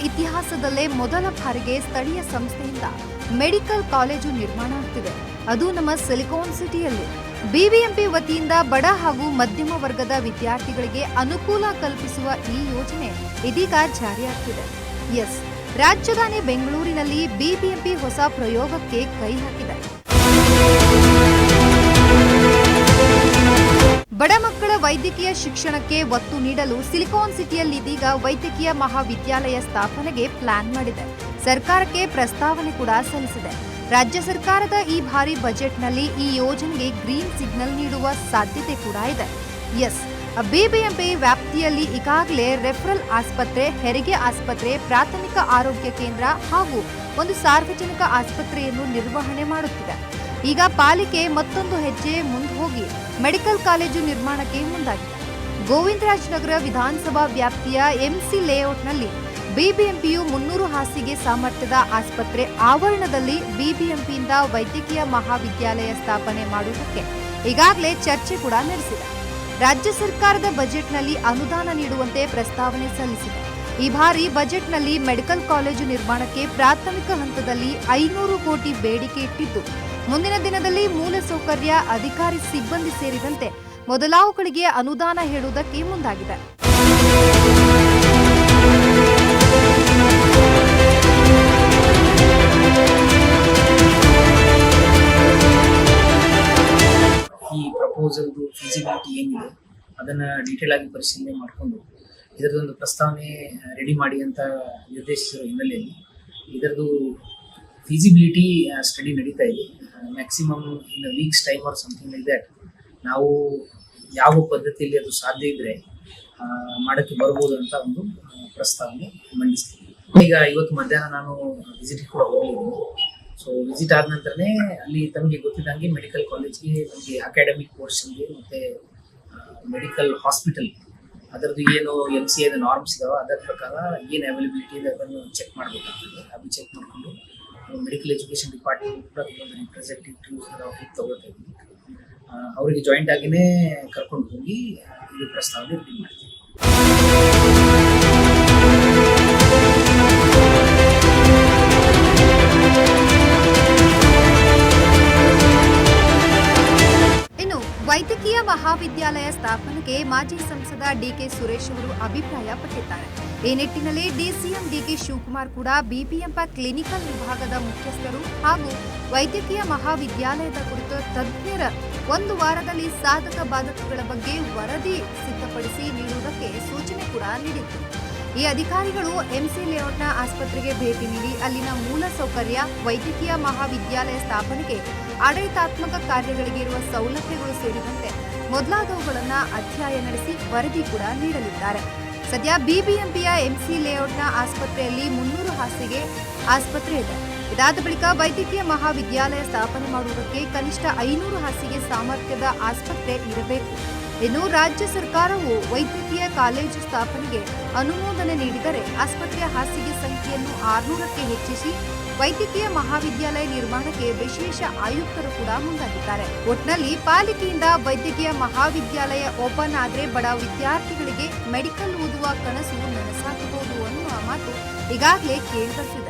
ಇತಿಹಾಸದಲ್ಲೇ ಮೊದಲ ಬಾರಿಗೆ ಸ್ಥಳೀಯ ಸಂಸ್ಥೆಯಿಂದ ಮೆಡಿಕಲ್ ಕಾಲೇಜು ನಿರ್ಮಾಣ ಆಗ್ತಿದೆ. ಅದು ನಮ್ಮ ಸಿಲಿಕಾನ್ ಸಿಟಿಯಲ್ಲಿ. ಬಿಬಿಎಂಪಿ ವತಿಯಿಂದ ಬಡ ಹಾಗೂ ಮಧ್ಯಮ ವರ್ಗದ ವಿದ್ಯಾರ್ಥಿಗಳಿಗೆ ಅನುಕೂಲ ಕಲ್ಪಿಸುವ ಈ ಯೋಜನೆ ಇದೀಗ ಜಾರಿಯಾಗ್ತಿದೆ. ಎಸ್, ರಾಜಧಾನಿ ಬೆಂಗಳೂರಿನಲ್ಲಿ ಬಿಬಿಎಂಪಿ ಹೊಸ ಪ್ರಯೋಗಕ್ಕೆ ಕೈ ಹಾಕಿದೆ. ಬಡ ಮಕ್ಕಳ ವೈದ್ಯಕೀಯ ಶಿಕ್ಷಣಕ್ಕೆ ಒತ್ತು ನೀಡಲು ಸಿಲಿಕಾನ್ ಸಿಟಿಯಲ್ಲಿ ಇದೀಗ ವೈದ್ಯಕೀಯ ಮಹಾವಿದ್ಯಾಲಯ ಸ್ಥಾಪನೆಗೆ ಪ್ಲಾನ್ ಮಾಡಿದೆ. ಸರ್ಕಾರಕ್ಕೆ ಪ್ರಸ್ತಾವನೆ ಕೂಡ ಸಲ್ಲಿಸಿದೆ. ರಾಜ್ಯ ಸರ್ಕಾರದ ಈ ಭಾರಿ ಬಜೆಟ್ನಲ್ಲಿ ಈ ಯೋಜನೆಗೆ ಗ್ರೀನ್ ಸಿಗ್ನಲ್ ನೀಡುವ ಸಾಧ್ಯತೆ ಕೂಡ ಇದೆ. ಎಸ್, ಬಿಬಿಎಂಪಿ ವ್ಯಾಪ್ತಿಯಲ್ಲಿ ಈಗಾಗಲೇ ರೆಫರಲ್ ಆಸ್ಪತ್ರೆ, ಹೆರಿಗೆ ಆಸ್ಪತ್ರೆ, ಪ್ರಾಥಮಿಕ ಆರೋಗ್ಯ ಕೇಂದ್ರ ಹಾಗೂ ಒಂದು ಸಾರ್ವಜನಿಕ ಆಸ್ಪತ್ರೆಯನ್ನು ನಿರ್ವಹಣೆ ಮಾಡುತ್ತಿದೆ. ಈಗ ಪಾಲಿಕೆ ಮತ್ತೊಂದು ಹೆಜ್ಜೆ ಮುಂದೆ ಹೋಗಿ ಮೆಡಿಕಲ್ ಕಾಲೇಜು ನಿರ್ಮಾಣಕ್ಕೆ ಮುಂದಾಗಿದೆ. ಗೋವಿಂದರಾಜನಗರ ವಿಧಾನಸಭಾ ವ್ಯಾಪ್ತಿಯ ಎಂಸಿ ಲೇಔಟ್ನಲ್ಲಿ ಬಿಬಿಎಂಪಿಯು 300 ಹಾಸಿಗೆ ಸಾಮರ್ಥ್ಯದ ಆಸ್ಪತ್ರೆ ಆವರಣದಲ್ಲಿ ಬಿಬಿಎಂಪಿಯಿಂದ ವೈದ್ಯಕೀಯ ಮಹಾವಿದ್ಯಾಲಯ ಸ್ಥಾಪನೆ ಮಾಡುವುದಕ್ಕೆ ಈಗಾಗಲೇ ಚರ್ಚೆ ಕೂಡ ನಡೆಸಿದೆ. ರಾಜ್ಯ ಸರ್ಕಾರದ ಬಜೆಟ್ನಲ್ಲಿ ಅನುದಾನ ನೀಡುವಂತೆ ಪ್ರಸ್ತಾವನೆ ಸಲ್ಲಿಸಿದೆ. ಈ ಬಾರಿ ಬಜೆಟ್ನಲ್ಲಿ ಮೆಡಿಕಲ್ ಕಾಲೇಜು ನಿರ್ಮಾಣಕ್ಕೆ ಪ್ರಾಥಮಿಕ ಹಂತದಲ್ಲಿ 500 ಕೋಟಿ ಬೇಡಿಕೆ ಇಟ್ಟಿದ್ದು, ಮುಂದಿನ ದಿನದಲ್ಲಿ ಮೂಲಸೌಕರ್ಯ, ಅಧಿಕಾರಿ ಸಿಬ್ಬಂದಿ ಸೇರಿದಂತೆ ಮೊದಲಾವುಗಳಿಗೆ ಅನುದಾನ ಹೇಳುವುದಕ್ಕೆ ಮುಂದಾಗಿದೆ. ಈ ಪ್ರಪೋಸಲ್ ಫಿಸಿಬಿಲಿಟಿ ಏನಿದೆ ಅದನ್ನ ಡೀಟೇಲ್ ಆಗಿ ಪರಿಶೀಲನೆ ಮಾಡಿಕೊಂಡು ಇದರದೊಂದು ಪ್ರಸ್ತಾವನೆ ರೆಡಿ ಮಾಡಿ ಅಂತ ನಿರ್ದೇಶಿಸಿರೋ ಹಿನ್ನೆಲೆಯಲ್ಲಿ ಇದರದು ಫಿಸಿಬಿಲಿಟಿ ಸ್ಟಡಿ ನಡೀತಾ ಇದೆ. Maximum in a week's time or something like that ನಾವು ಯಾವ ಪದ್ಧತಿಯಲ್ಲಿ ಅದು ಸಾಧ್ಯ ಇದ್ದರೆ ಮಾಡೋಕ್ಕೆ ಬರ್ಬೋದು ಅಂತ ಒಂದು ಪ್ರಸ್ತಾವನೆ ಮಂಡಿಸ್ತೀವಿ. ಈಗ ಇವತ್ತು ಮಧ್ಯಾಹ್ನ ನಾನು ವಿಸಿಟ್ಗೆ ಕೂಡ ಹೋಗಿದ್ದೀನಿ. ಸೊ ವಿಸಿಟ್ ಆದ ನಂತರನೇ ಅಲ್ಲಿ ತಮಗೆ ಗೊತ್ತಿದ್ದಂಗೆ ಮೆಡಿಕಲ್ ಕಾಲೇಜ್ಗೆ ನಮಗೆ ಅಕಾಡೆಮಿಕ್ ಪೋರ್ಷನ್ಗೆ ಮತ್ತು ಮೆಡಿಕಲ್ ಹಾಸ್ಪಿಟಲ್ ಅದರದ್ದು ಏನು MCA ನಾರ್ಮ್ಸ್ ಇದಾವೆ ಅದರ ಪ್ರಕಾರ ಏನು ಅವೈಲಬಿಲಿಟಿ ಇದೆ ಅದನ್ನು ಚೆಕ್ ಮಾಡಬೇಕಾಗ್ತದೆ. ಅದು ಚೆಕ್ ಮಾಡಿಕೊಂಡು ಮೆಡಿಕಲ್ ಎಜುಕೇಷನ್ ಡಿಪಾರ್ಟ್ಮೆಂಟ್ ಕೂಡ ರಿಪ್ರೆಸೆಂಟೇಟಿವ್ಸ್ ತಗೊಳ್ತಾ ಇದ್ದೀವಿ. ಅವರಿಗೆ ಜಾಯಿಂಟ್ ಆಗಿನೇ ಕರ್ಕೊಂಡು ಹೋಗಿ ಇದು ಪ್ರಸ್ತಾವನೆ ರೆಡಿ ಮಾಡ್ತೀವಿ. ವೈದ್ಯಕೀಯ ಮಹಾವಿದ್ಯಾಲಯ ಸ್ಥಾಪನೆಗೆ ಮಾಜಿ ಸಂಸದ ಡಿಕೆ ಸುರೇಶ್ ಅವರು ಅಭಿಪ್ರಾಯಪಟ್ಟಿದ್ದಾರೆ. ಈ ನಿಟ್ಟಿನಲ್ಲಿ ಡಿಸಿಎಂ ಡಿಕೆ ಶಿವಕುಮಾರ್ ಕೂಡ ಬಿಬಿಎಂಪಿ ಕ್ಲಿನಿಕಲ್ ವಿಭಾಗದ ಮುಖ್ಯಸ್ಥರು ಹಾಗೂ ವೈದ್ಯಕೀಯ ಮಹಾವಿದ್ಯಾಲಯದ ಕುರಿತು ತಜ್ಞರ ಒಂದು ವಾರದಲ್ಲಿ ಸಾಧಕ ಬಾಧಕಗಳ ಬಗ್ಗೆ ವರದಿ ಸಿದ್ಧಪಡಿಸಿ ನೀಡುವುದಕ್ಕೆ ಸೂಚನೆ ಕೂಡ ನೀಡಿತ್ತು. ಈ ಅಧಿಕಾರಿಗಳು ಎಂಸಿ ಲೇಔಟ್ನ ಆಸ್ಪತ್ರೆಗೆ ಭೇಟಿ ನೀಡಿ ಅಲ್ಲಿನ ಮೂಲ ಸೌಕರ್ಯ, ವೈದ್ಯಕೀಯ ಮಹಾವಿದ್ಯಾಲಯ ಸ್ಥಾಪನೆಗೆ ಆಡಳಿತಾತ್ಮಕ ಕಾರ್ಯಗಳಿಗೆ ಇರುವ ಸೌಲಭ್ಯಗಳು ಸೇರಿದಂತೆ ಮೊದಲಾದವುಗಳನ್ನು ಅಧ್ಯಯನ ನಡೆಸಿ ವರದಿ ಕೂಡ ನೀಡಲಿದ್ದಾರೆ. ಸದ್ಯ ಬಿಬಿಎಂಪಿಯ ಎಂಸಿ ಲೇಔಟ್ನ ಆಸ್ಪತ್ರೆಯಲ್ಲಿ 300 ಹಾಸಿಗೆ ಆಸ್ಪತ್ರೆ ಇದೆ. ಇದಾದ ಬಳಿಕ ವೈದ್ಯಕೀಯ ಮಹಾವಿದ್ಯಾಲಯ ಸ್ಥಾಪನೆ ಮಾಡುವುದಕ್ಕೆ ಕನಿಷ್ಠ 500 ಹಾಸಿಗೆ ಸಾಮರ್ಥ್ಯದ ಆಸ್ಪತ್ರೆ ಇರಬೇಕು. ಇನ್ನು ರಾಜ್ಯ ಸರ್ಕಾರವು ವೈದ್ಯಕೀಯ ಕಾಲೇಜು ಸ್ಥಾಪನೆಗೆ ಅನುಮೋದನೆ ನೀಡಿದರೆ ಆಸ್ಪತ್ರೆಯ ಹಾಸಿಗೆ ಸಂಖ್ಯೆಯನ್ನು 600ಕ್ಕೆ ಹೆಚ್ಚಿಸಿ ವೈದ್ಯಕೀಯ ಮಹಾವಿದ್ಯಾಲಯ ನಿರ್ಮಾಣಕ್ಕೆ ವಿಶೇಷ ಆಯುಕ್ತರು ಕೂಡ ಮುಂದಾಗಿದ್ದಾರೆ. ಒಟ್ನಲ್ಲಿ ಪಾಲಿಕೆಯಿಂದ ವೈದ್ಯಕೀಯ ಮಹಾವಿದ್ಯಾಲಯ ಓಪನ್ ಆದರೆ ಬಡ ವಿದ್ಯಾರ್ಥಿಗಳಿಗೆ ಮೆಡಿಕಲ್ ಓದುವ ಕನಸು ನನಸಾಗಬಹುದು ಅನ್ನುವ ಮಾತು ಈಗಾಗಲೇ ಕೇಳಿಬರುತ್ತಿದೆ.